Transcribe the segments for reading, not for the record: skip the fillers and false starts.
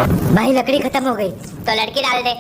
भाई लकड़ी खत्म हो गई। तो लड़की डाल दे।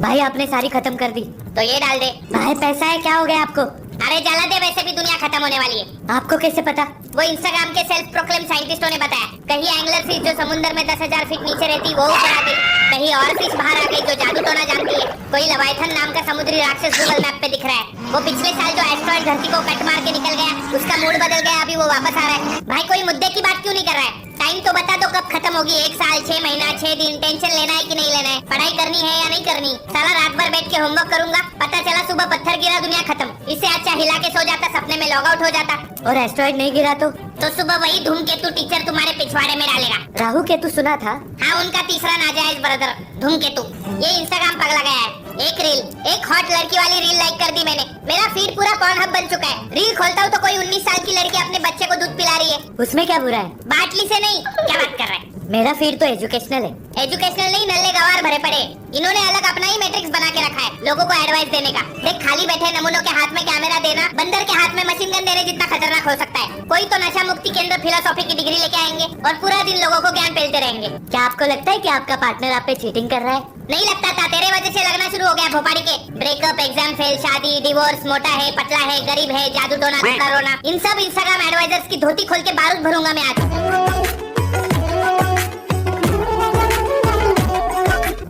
भाई आपने सारी खत्म कर दी। तो ये डाल दे। भाई पैसा है, क्या हो गया आपको? अरे जला दे, वैसे भी दुनिया खत्म होने वाली है। आपको कैसे पता? वो इंस्टाग्राम के सेल्फ प्रोक्लेम साइंटिस्टों ने बताया। कहीं एंगलर फिश जो समुद्र में 10,000 फीट नीचे रहती वो ऊपर आ गई, कहीं और फिश बाहर आ गई जो जादू टोना जानती है। कोई लवाइथन नाम का समुद्री राक्षस गूगल मैप पे दिख रहा है। वो पिछले साल जो एस्ट्रॉइड धरती को कट मार के निकल गया, उसका मूड बदल गया, अभी वो वापस आ रहा है। भाई कोई मुद्दे की बात क्यों नहीं कर रहा है? टाइम तो बता दो कब खत्म होगी? 1 साल, 6 महीना, 6 दिन? टेंशन लेना है कि नहीं लेना है? पढ़ाई करनी है या नहीं करनी? साला रात भर बैठ के होमवर्क करूंगा, पता चला सुबह पत्थर गिरा, दुनिया खत्म। इससे अच्छा हिला के सो जाता, सपने में लॉग आउट हो जाता। और एस्ट्रॉइड नहीं गिरा तो सुबह वही धूमकेतु टीचर तुम्हारे पिछवाड़े में डालेगा। राहु केतु सुना था। हाँ, उनका तीसरा नाजायज ब्रदर धूमकेतु। ये इंस्टाग्राम पगला गया है। एक रील, एक हॉट लड़की वाली रील लाइक कर दी मैंने। मेरा फीड पूरा पॉर्नहब बन चुका है। रील खोलता हूँ तो कोई 19 साल की लड़की अपने बच्चे को दूध पिला रही है। उसमें क्या बुरा है? बाटली से नहीं, क्या बात कर रहा है? मेरा फीड तो एजुकेशनल है। एजुकेशनल नहीं, नल्ले गवार भरे पड़े। इन्होंने अलग अपना ही मैट्रिक्स बना के रखा है लोगों को एडवाइस देने का। देख, खाली बैठे नमूनों के हाथ में कैमरा देना बंदर के हाथ में मशीन गन देने जितना खतरनाक हो सकता है। कोई तो नशा मुक्ति केंद्र फिलोसॉफी की डिग्री लेके आएंगे और पूरा दिन लोगों को ज्ञान पेलते रहेंगे। क्या आपको लगता है कि आपका पार्टनर आप पे चीटिंग कर रहा है? नहीं लगता था, तेरे वजह से लगना शुरू हो गया। भोपाड़ी के ब्रेकअप, एग्जाम फेल, शादी, डिवोर्स, मोटा है, पतला है, गरीब है, जादू टोना, टुकड़ा रोना, इन सब इंस्टाग्राम एडवाइजर्स की धोती खोल के बारूद भरूंगा मैं आज।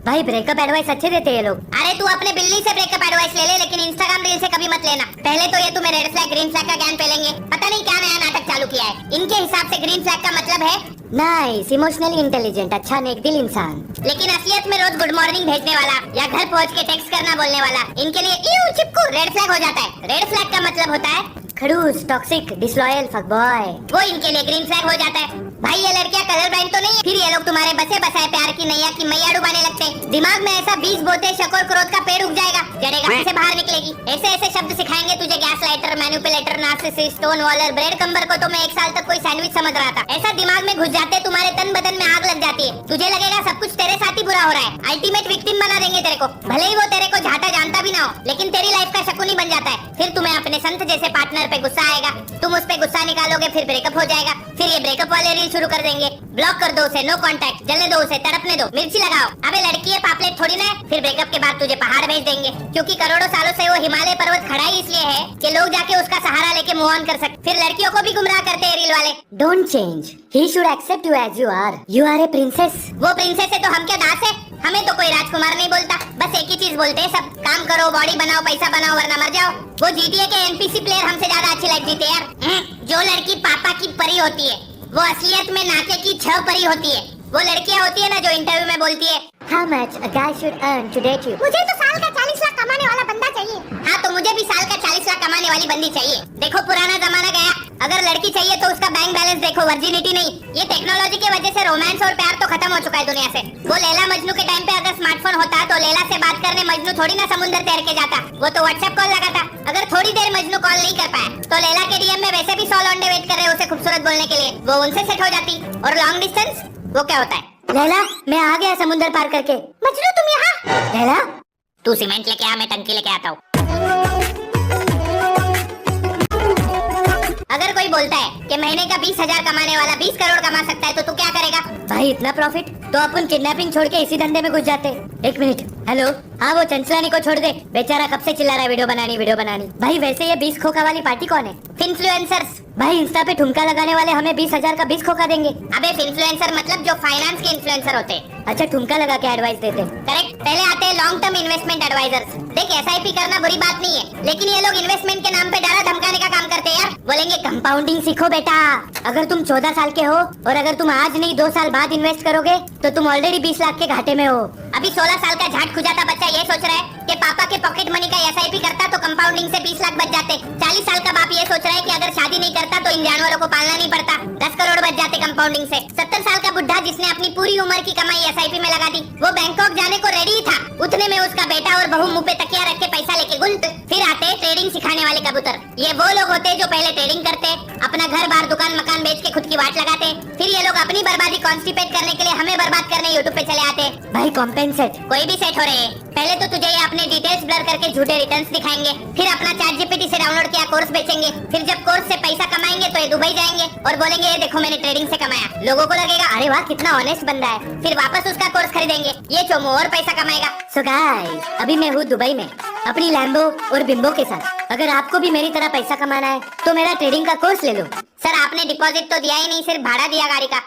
भाई ब्रेकअप एडवाइस अच्छे देते हैं ये लोग। अरे तू अपने बिल्ली से ब्रेकअप एडवाइस ले ले, लेकिन इंस्टाग्राम रील से कभी मत लेना। पहले तो ये तुम्हें रेड फ्लैग ग्रीन फ्लैग का ज्ञान पेलेंगे। पता नहीं क्या नया नाटक चालू किया है। इनके हिसाब से ग्रीन फ्लैग का मतलब है नाइस, इमोशनली इंटेलिजेंट, अच्छा नेक दिल इंसान। लेकिन असलियत में रोज गुड मॉर्निंग भेजने वाला या घर पहुंच के टेक्स्ट करना बोलने वाला, इनके लिए इउ चिपकू रेड फ्लैग हो जाता है। रेड फ्लैग का मतलब होता है खड़ूस, टॉक्सिक, डिसलॉयल, फकबॉय। वो इनके लिए ग्रीन फ्लैग हो जाता है। भाई ये लड़कियां कलर ब्लाइंड तो नहीं है? फिर ये लोग तुम्हारे बसे बसाए प्यार की नैया की मैया डुबाने लगते हैं। दिमाग में ऐसा बीज बोते शक और क्रोध का पेड़ उग जाएगा, जड़ेगा से बाहर निकलेगी। ऐसे ऐसे शब्द सिखाएंगे तुझे, gaslighter, manipulator, narcissist, stonewaller, breadcrumber को तो मैं 1 साल तक कोई सैंडविच समझ रहा था। ऐसा दिमाग में घुस जाते तुम्हारे तन बदन में आग लग जाती है। तुझे लगेगा सब कुछ तेरे साथ ही बुरा हो रहा है। अल्टीमेट विक्टिम बना देंगे तेरे को। भले ही वो तेरे को झाटा जानता भी ना हो, लेकिन तेरी लाइफ का शकुनी बन जाता है। फिर तुम्हें अपने संत जैसे पार्टनर पे गुस्सा आएगा, तुम उस पे गुस्सा निकालोगे, फिर ब्रेकअप हो जाएगा। फिर ये ब्रेकअप वाले रील शुरू कर देंगे। ब्लॉक कर दो उसे, नो कांटेक्ट, जलने दो उसे, तड़पने दो, मिर्ची लगाओ। अबे लड़की है, पापलेट थोड़ी ना है। फिर ब्रेकअप के बाद तुझे पहाड़ भेज देंगे, क्योंकि करोड़ों सालों से वो हिमालय पर्वत खड़ा ही इसलिए है कि लोग जाके उसका सहारा लेके मूव ऑन कर सके। फिर लड़कियों को भी गुमराह करते हैं रील वाले। Don't change, he should accept you as you are. You are a princess. वो प्रिंसेस है तो हम क्या दास है? हमें तो कोई राजकुमार नहीं बोलता, बस एक ही चीज बोलते हैं सब, काम करो, बॉडी बनाओ, पैसा बनाओ, वरना मर जाओ। वो जीटीए के एनपीसी प्लेयर हमसे ज्यादा अच्छी लाइफ जीते यार। जो लड़की पापा की परी होती है वो असलियत में नाके की 6 परी होती है। वो लड़कियां होती है ना जो इंटरव्यू में बोलती है How much a guy should earn to date you? मुझे तो साल का 40 लाख कमाने वाला बंदा चाहिए। हाँ, तो मुझे भी साल का 40 लाख कमाने वाली बंदी चाहिए। देखो पुराना जमाना गया, अगर लड़की चाहिए तो उसका बैंक बैलेंस देखो, वर्जिनिटी नहीं। ये टेक्नोलॉजी की वजह से रोमांस और प्यार तो खत्म हो चुका है दुनिया से। वो लैला मजनू के टाइम पे अगर स्मार्टफोन होता तो लैला से बात करने मजनू थोड़ी ना समुद्र तैर के जाता, वो तो व्हाट्सएप कॉल लगाता। अगर थोड़ी देर मजनू कॉल नहीं कर पाया तो लैला के डीएम में वैसे भी 100 लौंडे वेट कर रहे उसे खूबसूरत बोलने के लिए, वो उनसे सेट हो जाती। और लॉन्ग डिस्टेंस वो क्या होता है? लैला, मैं आ गया समुद्र पार करके। मजनू तुम यहाँ? लैला, तू सीमेंट लेके आ, मैं टंकी लेके आता हूँ। अगर कोई बोलता है कि महीने का 20,000 कमाने वाला 20 करोड़ कमा सकता है तो तू क्या करेगा? भाई इतना प्रॉफिट तो अपन किडनैपिंग छोड़ के इसी धंधे में घुस जाते। 1 मिनट, हेलो। हाँ, वो चंचलानी को छोड़ दे, बेचारा कब से चिल्ला रहा है वीडियो बनानी। भाई वैसे ये 20 खोखा वाली पार्टी कौन है? इन्फ्लुएंसर्स। भाई इंस्टा पे ठुमका लगाने वाले हमें 20,000 का 20 खोखा देंगे। अबे इन्फ्लुएंसर मतलब जो फाइनेंस के इन्फ्लुएंसर होते हैं। अच्छा, ठुमका लगा के एडवाइस देते। करेक्ट। पहले आते हैं लॉन्ग टर्म इन्वेस्टमेंट एडवाइजर्स। देख, एसआईपी करना बुरी बात नहीं है, लेकिन ये लोग इन्वेस्टमेंट के नाम पे डरा धमकाने का काम करते हैं यार। बोलेंगे कंपाउंडिंग सीखो बेटा। अगर तुम 14 साल के हो और अगर तुम आज नहीं 2 साल बाद इन्वेस्ट करोगे तो तुम ऑलरेडी 20 लाख के घाटे में हो। अभी 16 साल का झाट खुजाता बच्चा ये सोच रहा है कि पापा के पॉकेट मनी का एसआईपी करता तो कंपाउंडिंग से 20 लाख बच जाते। 40 साल का बाप ये सोच रहा है कि अगर शादी नहीं करता तो इन जानवरों को पालना नहीं पड़ता, 10 करोड़ बच जाते कंपाउंडिंग से। 70 साल का बुढ़ा जिसने अपनी पूरी उम्र की कमाई एसआईपी में लगा दी, वो बैंकॉक जाने को रेडी था। उतने में उसका बेटा और बहू मुंह पे तकिया रख के पैसा लेके गुल। फिर आते ट्रेडिंग सिखाने वाले कबूतर। ये वो लोग होते जो पहले ट्रेडिंग करते, अपना घर बार दुकान मकान बेच के खुद की वाट लगाते, फिर ये लोग अपनी बर्बादी कॉन्स्टिपेट करने के लिए हमें बर्बाद करने यूट्यूब पे चले आते। भाई कॉम्पेंसेट कोई भी सेट हो रहे हैं। पहले तो तुझे ये अपने डिटेल्स ब्लर करके झूठे रिटर्न्स दिखाएंगे, फिर अपना चैट जीपीटी से डाउनलोड किया कोर्स बेचेंगे, फिर जब कोर्स से पैसा कमाएंगे तो ये दुबई जाएंगे और बोलेंगे ये देखो मैंने ट्रेडिंग से कमाया। लोगों को लगेगा अरे वाह कितना ऑनेस्ट बंदा है, फिर वापस उसका कोर्स खरीदेंगे। ये चोमू और पैसा कमाएगा। सो गाइस, अभी मैं हूँ दुबई में अपनी लैम्बो और बिम्बो के साथ। अगर आपको भी मेरी तरह पैसा कमाना है तो मेरा ट्रेडिंग का कोर्स ले लो। सर आपने डिपॉजिट तो दिया ही नहीं, सिर्फ भाड़ा दिया गाड़ी का।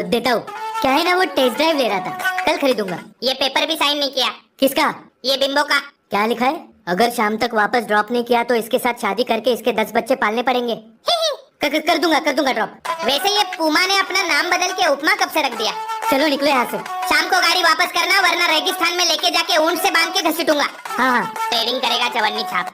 देता हूँ। क्या है ना, वो टेस्ट ड्राइव ले रहा था, कल खरीदूंगा। ये पेपर भी साइन नहीं किया। किसका? ये बिम्बो का। क्या लिखा है? अगर शाम तक वापस ड्रॉप नहीं किया तो इसके साथ शादी करके इसके 10 बच्चे पालने पड़ेंगे। कर दूंगा ड्रॉप। वैसे ये पूमा ने अपना नाम बदल के उपमा कब से रख दिया? चलो निकलो यहाँ से। शाम को गाड़ी वापस करना वरना रेगिस्तान में लेके जाके ऊंट से बांध के घसीटूंगा। हाँ। ट्रेडिंग करेगा चवन्नी छाप।